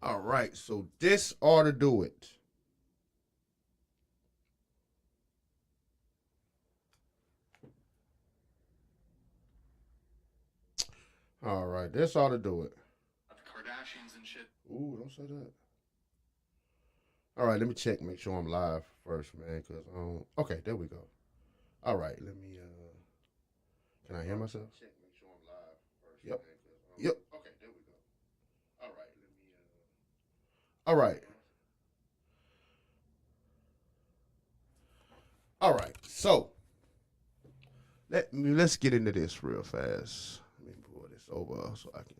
All right, so this ought to do it. All right, this ought to do it. Kardashians and shit. Ooh, don't say that. All right, let me check, make sure I'm live first, man. Cause okay, there we go. All right, let me. Can I hear myself? Check, make sure I'm live first. Yep. Man, yep. Okay, there we go. All right, let me. All right. All right. So let's get into this real fast. Let me pull this over so I can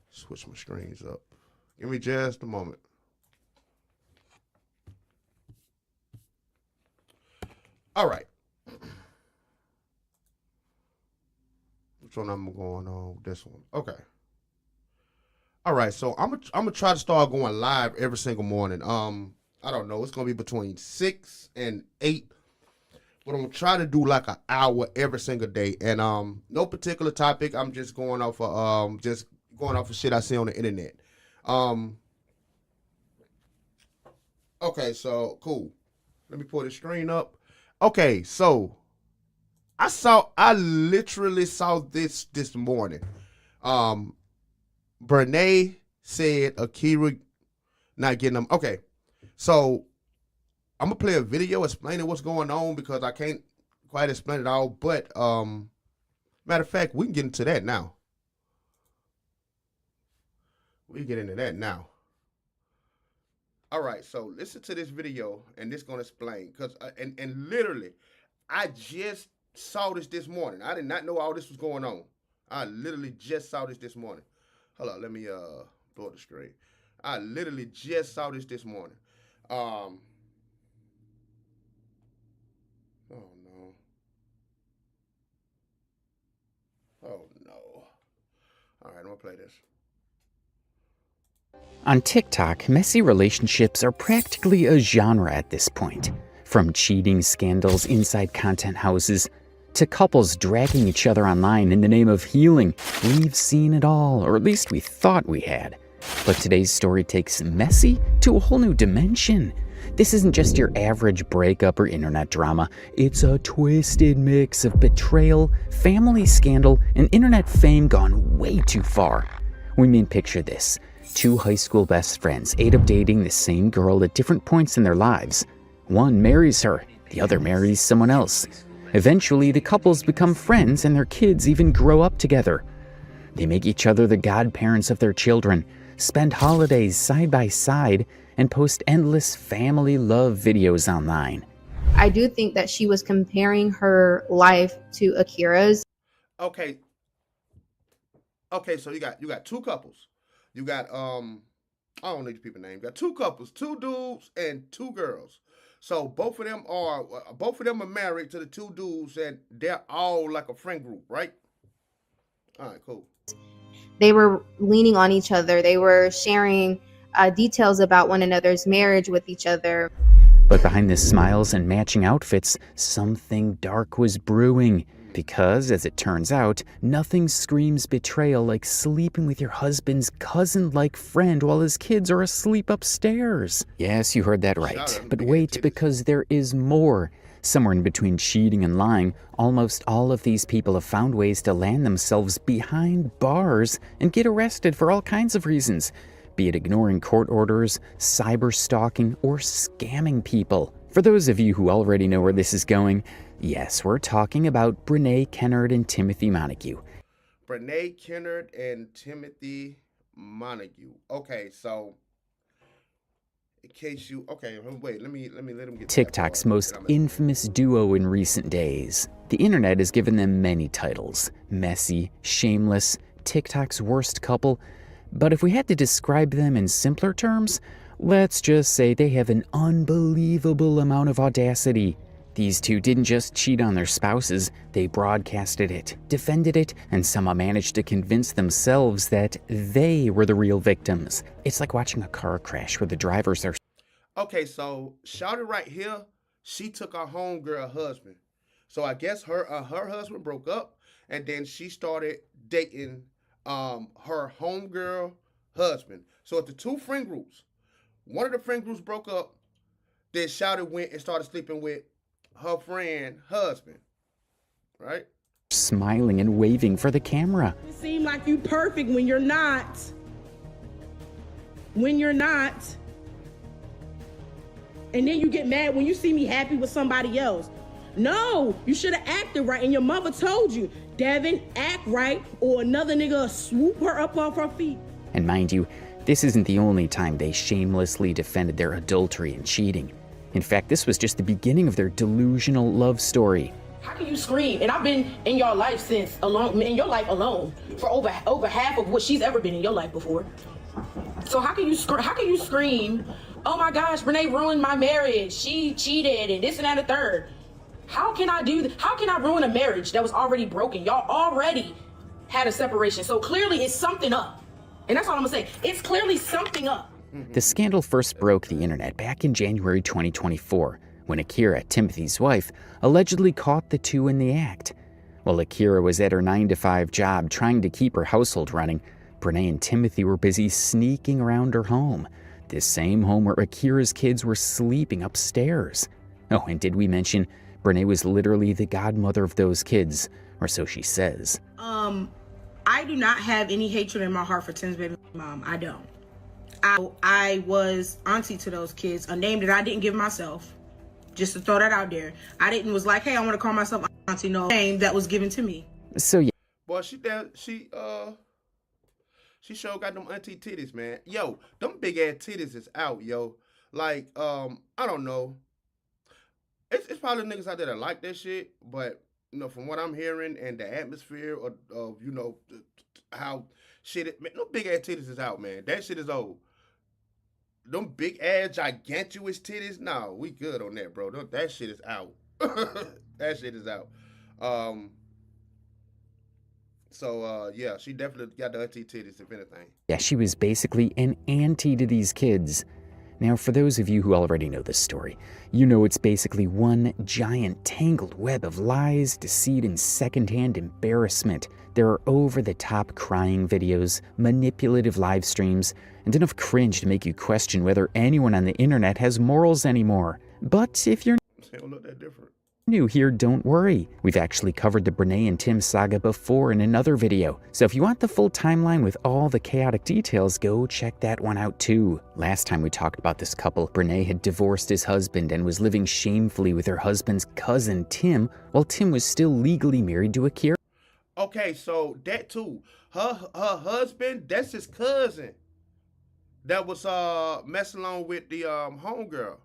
switch my screens up. Give me just a moment. All right. Which one I'm going on? This one. Okay. All right. So I'm gonna try to start going live every single morning. I don't know. It's gonna be between 6 and 8. But I'm gonna try to do like an hour every single day, and no particular topic. I'm just going off of shit I see on the internet. Um, okay, so cool. Let me pull the screen up. Okay, so I literally saw this morning. Um, Brene said Akira not getting them. Okay, so I'm gonna play a video explaining what's going on because I can't quite explain it all. But matter of fact, we can get into that now. We can get into that now. All right, so listen to this video, and this gonna explain because and literally, I just saw this morning. I did not know all this was going on. I literally just saw this morning. Hold on, let me blow the screen. I literally just saw this morning. Um, oh no, oh no. All right, I'm gonna play this. On TikTok, messy relationships are practically a genre at this point. From cheating scandals inside content houses to couples dragging each other online in the name of healing, we've seen it all, or at least we thought we had. But today's story takes messy to a whole new dimension. This isn't just your average breakup or internet drama. It's a twisted mix of betrayal, family scandal, and internet fame gone way too far. We mean, picture this. 2 high school best friends end up dating the same girl at different points in their lives. One marries her, the other marries someone else. Eventually, the couples become friends and their kids even grow up together. They make each other the godparents of their children, spend holidays side by side, and post endless family love videos online. I do think that she was comparing her life to Akira's. Okay, okay, so you got 2 couples. You got I don't know these people's names. You got 2 couples, 2 dudes and 2 girls. So both of them are married to the 2 dudes, and they're all like a friend group, right? All right, cool. They were leaning on each other. They were sharing details about one another's marriage with each other. But behind the smiles and matching outfits, something dark was brewing. Because, as it turns out, nothing screams betrayal like sleeping with your husband's cousin-like friend while his kids are asleep upstairs. Yes, you heard that right. But wait, because there is more. Somewhere in between cheating and lying, almost all of these people have found ways to land themselves behind bars and get arrested for all kinds of reasons. Be it ignoring court orders, cyber stalking, or scamming people. For those of you who already know where this is going, yes, we're talking about Brene Kennard and Timothy Montague. Brene Kennard and Timothy Montague. Okay, so in case you wait, let me let him get TikTok's most infamous duo in recent days. The internet has given them many titles: messy, shameless, TikTok's worst couple. But if we had to describe them in simpler terms, let's just say they have an unbelievable amount of audacity. These 2 didn't just cheat on their spouses, they broadcasted it, defended it, and somehow managed to convince themselves that they were the real victims. It's like watching a car crash where the drivers are... Okay, so shouted right here, she took her homegirl husband. So I guess her husband broke up, and then she started dating her homegirl husband. So it's the two friend groups. One of the friend groups broke up. Then Shouty went and started sleeping with her friend husband. Right? Smiling and waving for the camera. It seems like you perfect when you're not. When you're not. And then you get mad when you see me happy with somebody else. No, you should have acted right. And your mother told you, Devin, act right or another nigga will swoop her up off her feet. And mind you, this isn't the only time they shamelessly defended their adultery and cheating. In fact, this was just the beginning of their delusional love story. How can you scream? And I've been in your life since alone, in your life alone, for over half of what she's ever been in your life before. So how can you scream, oh my gosh, Renee ruined my marriage. She cheated and this and that and the third. How can I do that? How can I ruin a marriage that was already broken? Y'all already had a separation. So clearly it's something up. And that's all I'm gonna say. It's clearly something up. The scandal first broke the internet back in January 2024, when Akira, Timothy's wife, allegedly caught the two in the act. While Akira was at her 9-to-5 job trying to keep her household running, Brene and Timothy were busy sneaking around her home, this same home where Akira's kids were sleeping upstairs. Oh, and did we mention Brene was literally the godmother of those kids, or so she says. I do not have any hatred in my heart for Tim's baby mom. I don't. I was auntie to those kids, a name that I didn't give myself. Just to throw that out there. Was like, hey, I want to call myself auntie. No, name that was given to me. So yeah. Boy, she sure got them auntie titties, man. Yo, them big ass titties is out, yo. Like, I don't know. It's probably niggas out there that like that shit, but you know, from what I'm hearing and the atmosphere of you know how shit, man, them big ass titties is out, man. That shit is old. Them big ass gigantuous titties, nah, we good on that, bro. That shit is out. That shit is out. So yeah, she definitely got the auntie titties, if anything. Yeah, she was basically an auntie to these kids. Now, for those of you who already know this story, you know it's basically one giant tangled web of lies, deceit, and secondhand embarrassment. There are over-the-top crying videos, manipulative live streams, and enough cringe to make you question whether anyone on the internet has morals anymore. But if you're They don't look that different. new here, don't worry. We've actually covered the Brene and Tim saga before in another video, so if you want the full timeline with all the chaotic details, go check that one out too. Last time we talked about this couple, Brene had divorced his husband and was living shamefully with her husband's cousin Tim, while Tim was still legally married to Akira. Okay, so that too. Her husband, that's his cousin. That was messing along with the homegirl.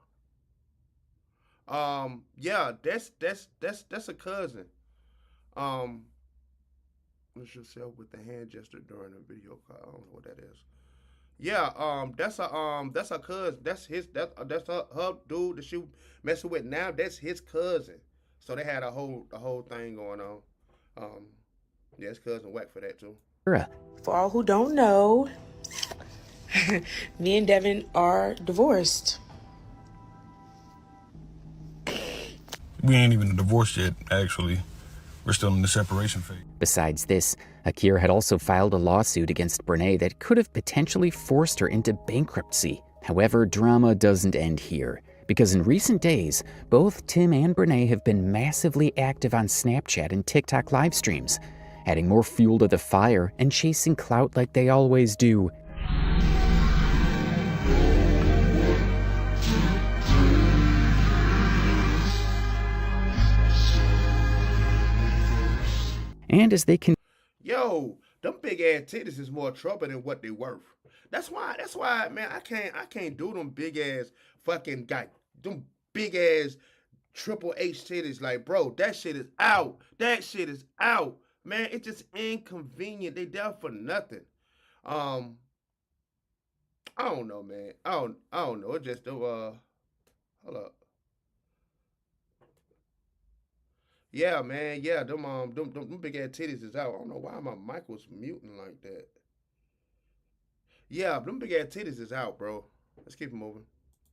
Yeah, that's a cousin. What's yourself with the hand gesture during the video call? I don't know what that is. Yeah, that's a cousin. That's her dude that she messing with now. That's his cousin. So they had a whole thing going on. Yeah, his cousin whack for that too. For all who don't know, me and Devin are divorced. We ain't even divorced yet, actually. We're still in the separation phase. Besides this, Akira had also filed a lawsuit against Brene that could have potentially forced her into bankruptcy. However, drama doesn't end here, because in recent days, both Tim and Brene have been massively active on Snapchat and TikTok live streams, adding more fuel to the fire and chasing clout like they always do. And as they can, Yo, them big ass titties is more trouble than what they worth. That's why, man, I can't do them big ass fucking them big ass Triple H titties. Like, bro, that shit is out. That shit is out. Man, it's just inconvenient. They there for nothing. I don't know, man. I don't know. It just hold up. Yeah, man. Yeah, them big ass titties is out. I don't know why my mic was muting like that. Yeah, them big ass titties is out, bro. Let's keep it moving.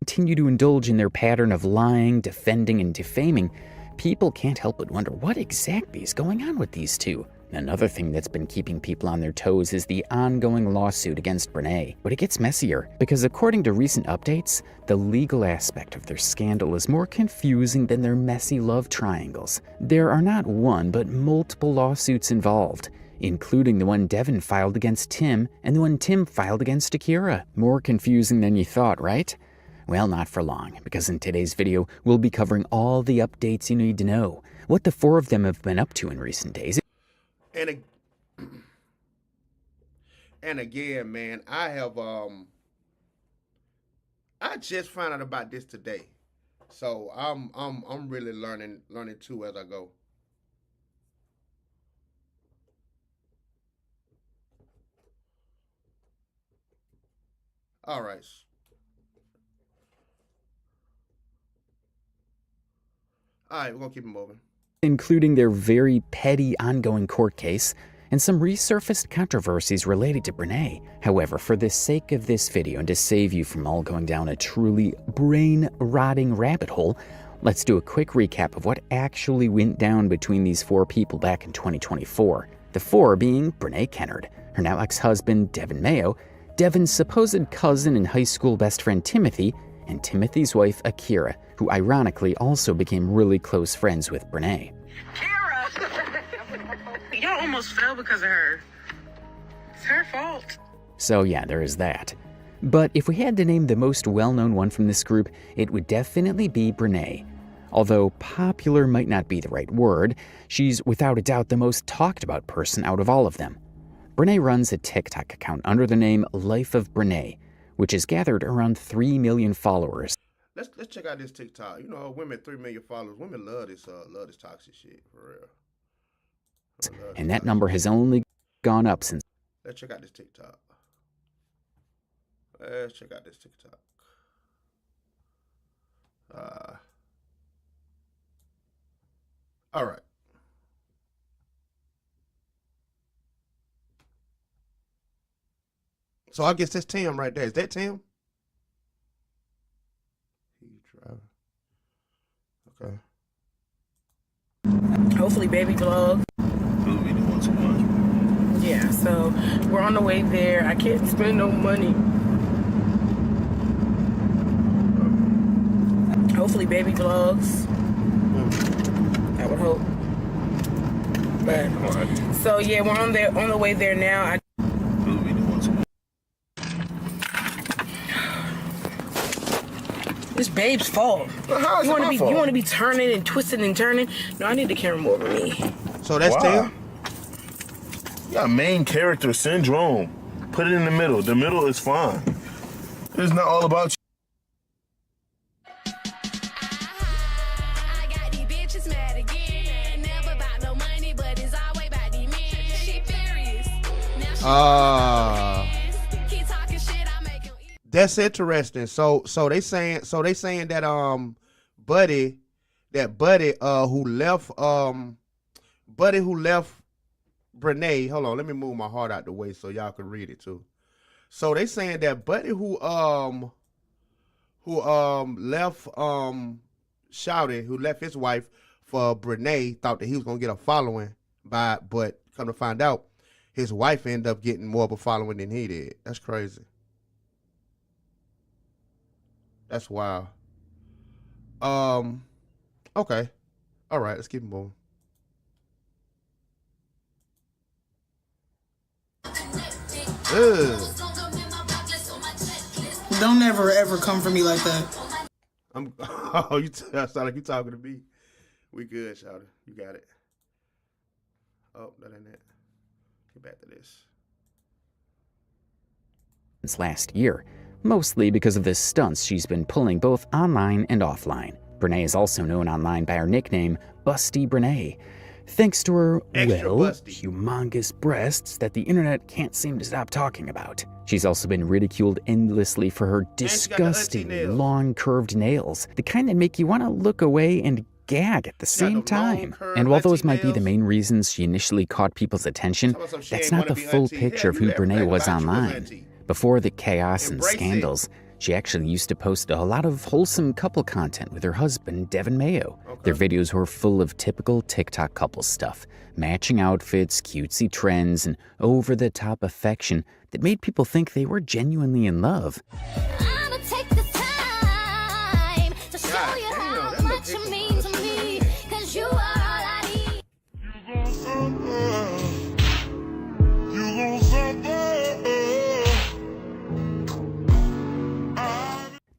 continue to indulge in their pattern of lying, defending, and defaming, people can't help but wonder what exactly is going on with these two. Another thing that's been keeping people on their toes is the ongoing lawsuit against Brene. But it gets messier, because according to recent updates, the legal aspect of their scandal is more confusing than their messy love triangles. There are not one, but multiple lawsuits involved, including the one Devin filed against Tim and the one Tim filed against Akira. More confusing than you thought, right? Well, not for long, because in today's video, we'll be covering all the updates you need to know, what the four of them have been up to in recent days. And again, man, I just found out about this today. So I'm really learning too as I go. All right. All right, we're going to keep it moving. Including their very petty ongoing court case and some resurfaced controversies related to Brene. However, for the sake of this video and to save you from all going down a truly brain-rotting rabbit hole, let's do a quick recap of what actually went down between these four people back in 2024. The four being Brene Kennard, her now ex-husband Devin Mayo, Devin's supposed cousin and high school best friend Timothy, and Timothy's wife Akira, who ironically also became really close friends with Brene. Kara! Y'all almost fell because of her. It's her fault. So yeah, there is that. But if we had to name the most well-known one from this group, it would definitely be Brene. Although popular might not be the right word, she's without a doubt the most talked about person out of all of them. Brene runs a TikTok account under the name Life of Brene, which has gathered around 3 million followers. Let's check out this TikTok. You know, women 3 million followers. Women love this toxic shit for real. And that number has only gone up since. Let's check out this TikTok. Let's check out this TikTok. All right. So I guess that's Tim right there. Is that Tim? Okay. Hopefully, baby vlog. We'll be doing too much. Yeah, so we're on the way there. I can't spend no money. Hopefully, baby vlogs. I would hope. But so yeah, we're on the way there now. We'll be doing too much. This babe's fault. How is You it my want fault? to be turning and twisting and turning? No, I need the camera more over me. So that's Why? Tim? You got main character syndrome. Put it in the middle. The middle is fine. It's not all about you. I got these bitches mad again. Never about no money, but it's always about these men. She furious. Now she keep talking shit, I make him eat. That's interesting. So they saying that Buddy who left Brene, hold on, let me move my heart out the way so y'all can read it too. So they saying that Buddy who left Shouty, who left his wife for Brene, thought that he was gonna get a following but come to find out his wife ended up getting more of a following than he did. That's crazy. That's wild. Okay. All right, let's keep it moving. Ugh. Don't ever ever come for me like that. Oh, you sound like you talking to me. We good, Shouty. You got it. Oh, that ain't it. Get back to this. Since last year, mostly because of the stunts she's been pulling both online and offline. Brene is also known online by her nickname, Busty Brene, thanks to her, Extra well, busty. humongous breasts that the internet can't seem to stop talking about. She's also been ridiculed endlessly for her she got the disgusting, nails. long, curved nails, the kind that make you want to look away and gag at the She got same the long, time. curved, And while those auntie might be the nails. main reasons she initially caught people's attention, Talking about some she that's ain't not wanna the be full auntie. picture Hell, of who you ever Brene think was about you was online. auntie. Before the chaos and Embrace it. scandals, She actually used to post a lot of wholesome couple content with her husband, Devin Mayo. Their videos were full of typical TikTok couple stuff, matching outfits, cutesy trends, and over-the-top affection that made people think they were genuinely in love. I'ma take the time to show you how much you mean to me, 'cause you are all I need.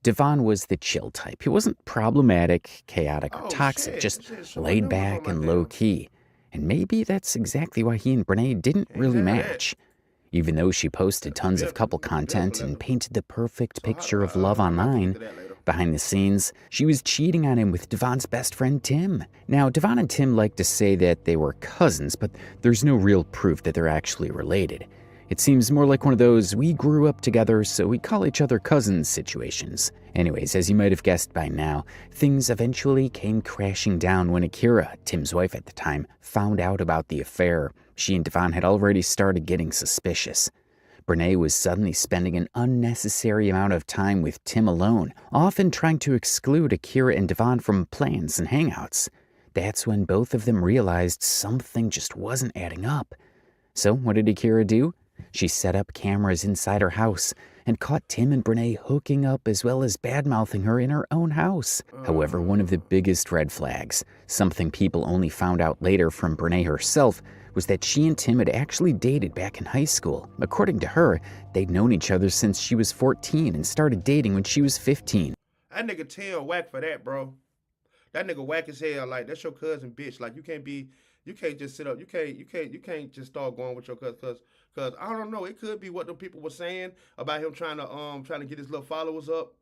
Devon was the chill type. He wasn't problematic, chaotic, or toxic, shit. just Shit, so laid what number back am I and down? low-key. And maybe that's exactly why he and Brene didn't really have that. match. Even though she posted tons of couple content and painted the perfect picture of love online, behind the scenes, she was cheating on him with Devon's best friend Tim. Now, Devon and Tim like to say that they were cousins, but there's no real proof that they're actually related. It seems more like one of those we grew up together so we call each other cousins situations. Anyways, as you might have guessed by now, things eventually came crashing down when Akira, Tim's wife at the time, found out about the affair. She and Devon had already started getting suspicious. Brene was suddenly spending an unnecessary amount of time with Tim alone, often trying to exclude Akira and Devon from plans and hangouts. That's when both of them realized something just wasn't adding up. So what did Akira do? She set up cameras inside her house and caught Tim and Brene hooking up as well as bad-mouthing her in her own house. However, one of the biggest red flags, something people only found out later from Brene herself, was that she and Tim had actually dated back in high school. According to her, they'd known each other since she was 14 and started dating when she was 15. That nigga Tim whack for that, bro. That nigga whack as hell. Like, that's your cousin, bitch. Like, you can't just sit up. You can't just start going with your cousin, cause I don't know. It could be what the people were saying about him trying to get his little followers up.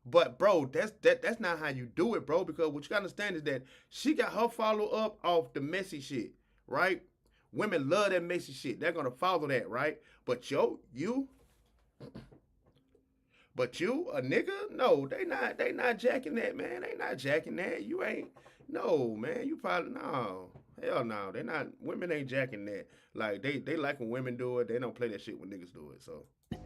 But bro, that's not how you do it, bro. Because what you gotta understand is that she got her follow up off the messy shit, right? Women love that messy shit. They're gonna follow that, right? But you, a nigga? No, they not jacking that, man. They not jacking that. You ain't. No, man. You probably no. Hell no. They not. Women ain't jacking that. Like they like when women do it. They don't play that shit when niggas do it. So.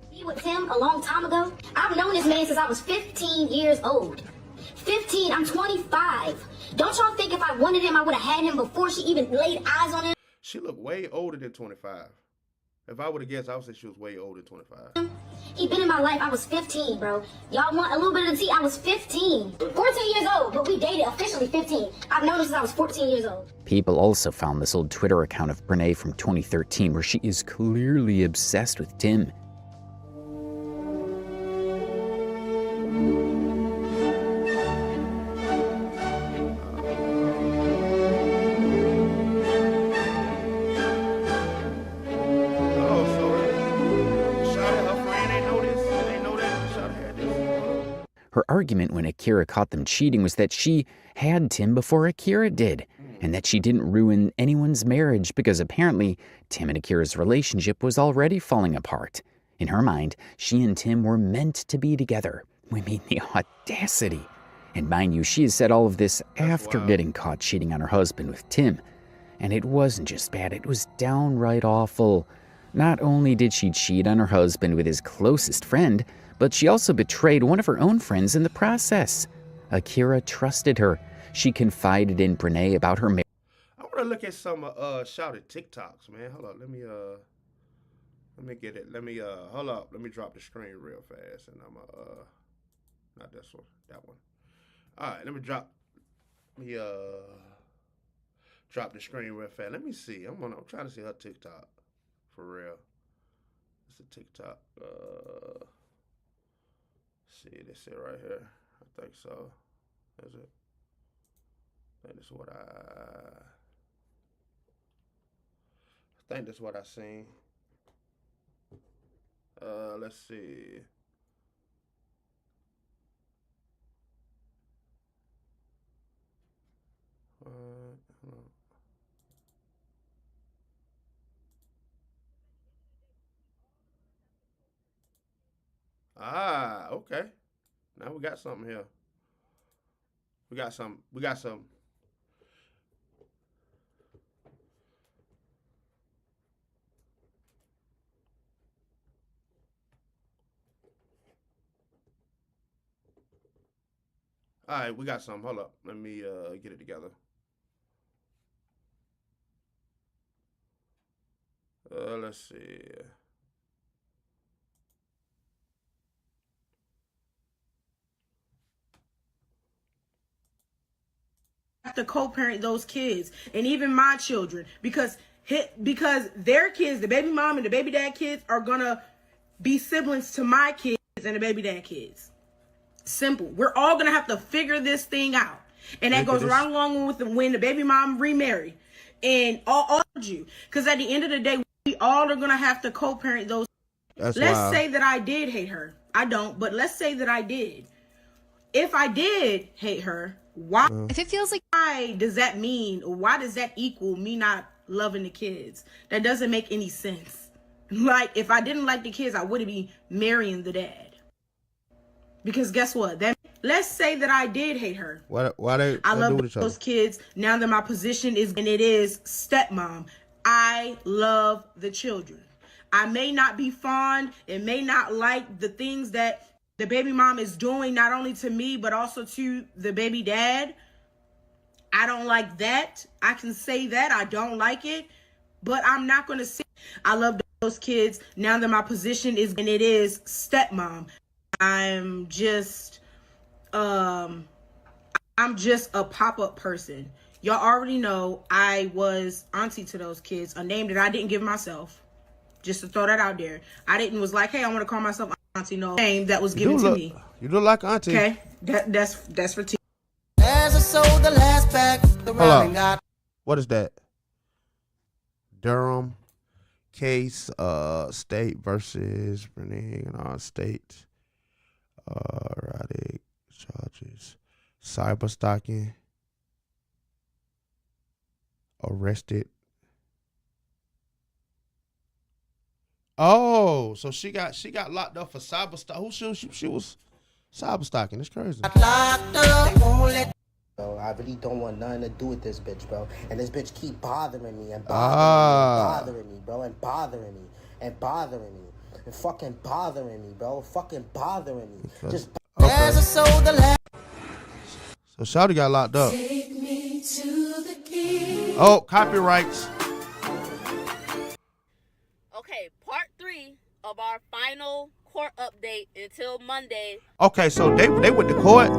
Be with Tim a long time ago. I've known this man since I was 15 years old. 15. I'm 25. Don't y'all think if I wanted him, I would have had him before she even laid eyes on him? She looked way older than 25. If I would have guessed, I would say she was way older than 25. He been in my life. I was 15, bro. Y'all want a little bit of the tea? I was 15. 14 years old, but we dated officially 15. I've known him since I was 14 years old. People also found this old Twitter account of Brene from 2013 where she is clearly obsessed with Tim. Her argument when Akira caught them cheating was that she had Tim before Akira did, and that she didn't ruin anyone's marriage because apparently Tim and Akira's relationship was already falling apart. In her mind, she and Tim were meant to be together. We mean the audacity. And mind you, she has said all of this after getting caught cheating on her husband with Tim. And it wasn't just bad, it was downright awful. Not only did she cheat on her husband with his closest friend, but she also betrayed one of her own friends in the process. Akira trusted her. She confided in Brene about her marriage. I want to look at some shouted TikToks, man. Hold up, let me get it. Hold up. Let me drop the screen real fast, and I'm not this one, that one. All right, let me drop the screen real fast. Let me see. I'm trying to see her TikTok for real. It's a TikTok. See, this it right here. I think so. Is it? I think that's what I seen. Let's see. Okay. Now we got something here. We got some. All right, we got something. Hold up. Let me get it together. Let's see. Have to co-parent those kids and even my children because their kids, the baby mom and the baby dad kids, are gonna be siblings to my kids and the baby dad kids. Simple. We're all gonna have to figure this thing out, and that goes right along with when the baby mom remarry and all of you, because at the end of the day, we all are gonna have to co-parent those. Let's say that I did hate her. I don't, but let's say that I did. If I did hate her, why? If it feels like Why does that mean, or why does that equal me not loving the kids? That doesn't make any sense. Like, if I didn't like the kids, I wouldn't be marrying the dad. Because guess what? Let's say that I did hate her. I love those kids. Now that my position is, and it is stepmom, I love the children. I may not be fond and may not like the things that the baby mom is doing, not only to me, but also to the baby dad. I don't like that. I can say that. I don't like it. But I'm not going to say I love those kids. Now that my position is, and it is stepmom, I'm just a pop-up person. Y'all already know I was auntie to those kids, a name that I didn't give myself. Just to throw that out there. I didn't was like, hey, I want to call myself auntie. No, name that was given to me. You look like auntie. Okay, that's for T. As I sold the last pack, the round got. What is that? Durham case, state versus Renee and state. Erotic charges, cyber stalking, arrested. Oh, so she got locked up for cyber stalking. She was cyber stalking. That's crazy. Bro, I really don't want nothing to do with this bitch, bro. And this bitch keep bothering me and bothering me, bro, and bothering me and bothering me and fucking bothering me, bro, fucking bothering me. Okay. Just as I sold the last. So Shawty got locked up. take me to the king. Oh, copyrights. Okay, part 3 of our final court update until Monday. Okay, so they went to court.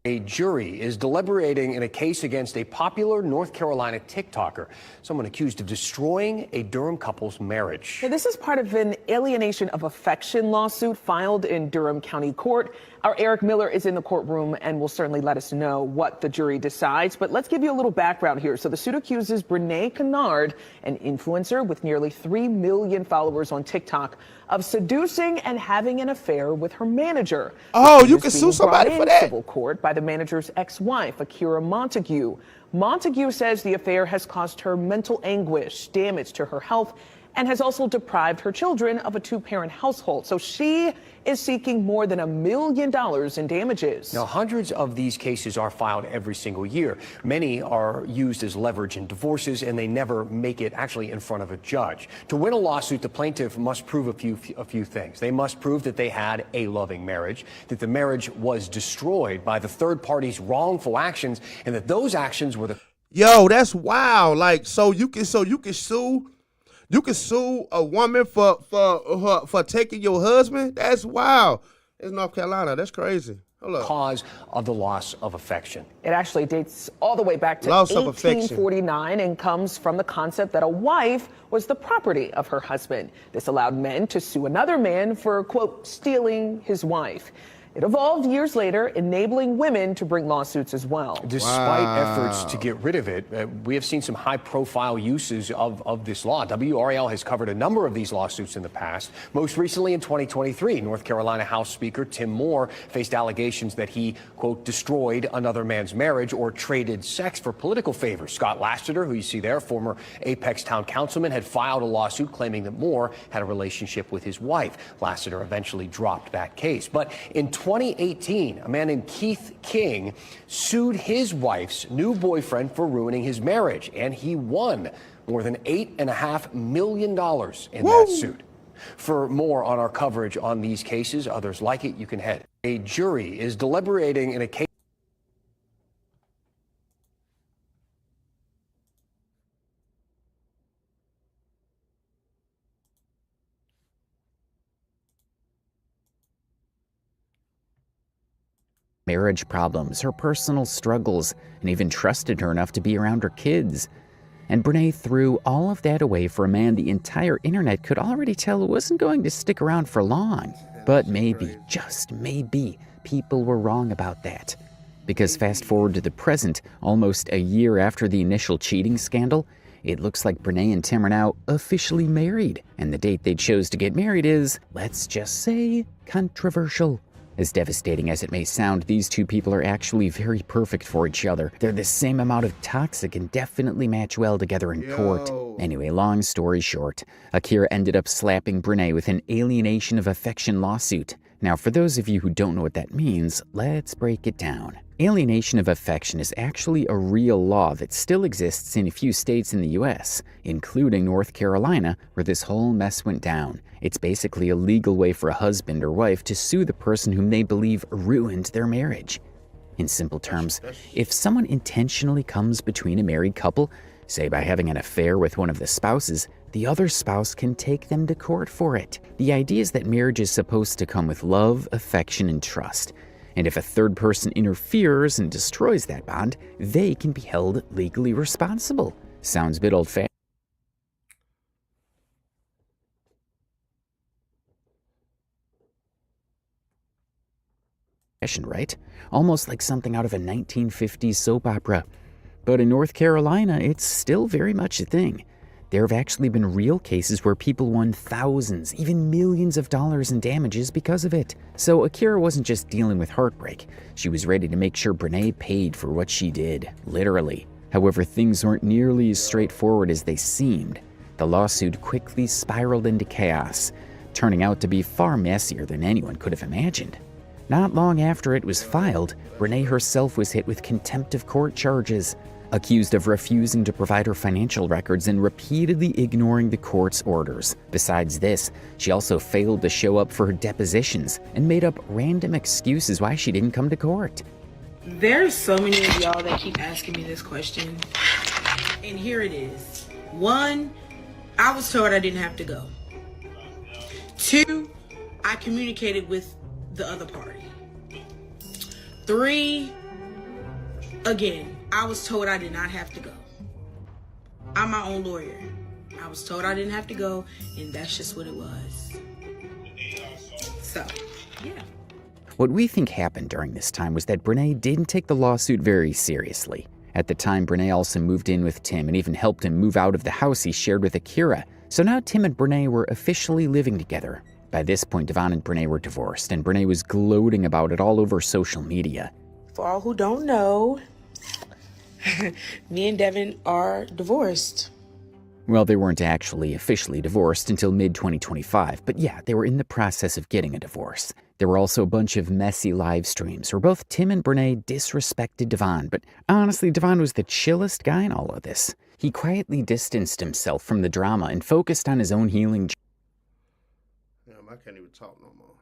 A jury is deliberating in a case against a popular North Carolina TikToker, someone accused of destroying a Durham couple's marriage. Now, this is part of an alienation of affection lawsuit filed in Durham County Court. Our Eric Miller is in the courtroom and will certainly let us know what the jury decides. But let's give you a little background here. So the suit accuses Brene Kennard, an influencer with nearly 3 million followers on TikTok, of seducing and having an affair with her manager. Oh, you can sue somebody for that. Civil court by the manager's ex-wife, Akira Montague. Montague says the affair has caused her mental anguish, damage to her health, and has also deprived her children of a 2-parent household. So she is seeking more than $1 million in damages. Now, hundreds of these cases are filed every single year. Many are used as leverage in divorces, and they never make it actually in front of a judge. To win a lawsuit, the plaintiff must prove a few things. They must prove that they had a loving marriage, that the marriage was destroyed by the third party's wrongful actions, and that those actions were the... Yo, that's wild. Like, so you can sue. You can sue a woman for taking your husband? That's wild. It's North Carolina. That's crazy. Hold up. Cause of the loss of affection. It actually dates all the way back to 1849 and comes from the concept that a wife was the property of her husband. This allowed men to sue another man for, quote, stealing his wife. It evolved years later, enabling women to bring lawsuits as well. Despite efforts to get rid of it, we have seen some high-profile uses of this law. WRAL has covered a number of these lawsuits in the past. Most recently in 2023, North Carolina House Speaker Tim Moore faced allegations that he, quote, destroyed another man's marriage or traded sex for political favors. Scott Lassiter, who you see there, former Apex town councilman, had filed a lawsuit claiming that Moore had a relationship with his wife. Lassiter eventually dropped that case. But in 2018, a man named Keith King sued his wife's new boyfriend for ruining his marriage, and he won more than $8.5 million in that suit. For more on our coverage on these cases, others like it, you can head. A jury is deliberating in a case. marriage problems, her personal struggles, and even trusted her enough to be around her kids. And Brene threw all of that away for a man the entire internet could already tell wasn't going to stick around for long. But maybe, just maybe, people were wrong about that. Because fast forward to the present, almost a year after the initial cheating scandal, it looks like Brene and Tim are now officially married. And the date they chose to get married is, let's just say, controversial. As devastating as it may sound, these two people are actually very perfect for each other. They're the same amount of toxic and definitely match well together in court. Anyway, long story short, Akira ended up slapping Brene with an alienation of affection lawsuit. Now, for those of you who don't know what that means, let's break it down. Alienation of affection is actually a real law that still exists in a few states in the US, including North Carolina, where this whole mess went down. It's basically a legal way for a husband or wife to sue the person whom they believe ruined their marriage. In simple terms, if someone intentionally comes between a married couple, say by having an affair with one of the spouses, the other spouse can take them to court for it. The idea is that marriage is supposed to come with love, affection, and trust. And if a third person interferes and destroys that bond, they can be held legally responsible. Sounds a bit old-fashioned. Right? Almost like something out of a 1950s soap opera. But in North Carolina, it's still very much a thing. There have actually been real cases where people won thousands, even millions of dollars in damages because of it. So Akira wasn't just dealing with heartbreak. She was ready to make sure Brene paid for what she did, literally. However, things weren't nearly as straightforward as they seemed. The lawsuit quickly spiraled into chaos, turning out to be far messier than anyone could have imagined. Not long after it was filed, Brene herself was hit with contempt of court charges, accused of refusing to provide her financial records and repeatedly ignoring the court's orders. Besides this, she also failed to show up for her depositions and made up random excuses why she didn't come to court. There's so many of y'all that keep asking me this question, and here it is. 1, I was told I didn't have to go. 2, I communicated with the other party. 3, again, I was told I did not have to go. I'm my own lawyer. I was told I didn't have to go, and that's just what it was. So, yeah. What we think happened during this time was that Brene didn't take the lawsuit very seriously. At the time, Brene also moved in with Tim and even helped him move out of the house he shared with Akira. So now Tim and Brene were officially living together. By this point, Devon and Brene were divorced, and Brene was gloating about it all over social media. For all who don't know, me and Devin are divorced. Well, they weren't actually officially divorced until mid-2025, but yeah, they were in the process of getting a divorce. There were also a bunch of messy live streams where both Tim and Brene disrespected Devon, but honestly, Devon was the chillest guy in all of this. He quietly distanced himself from the drama and focused on his own healing. Damn, I can't even talk no more.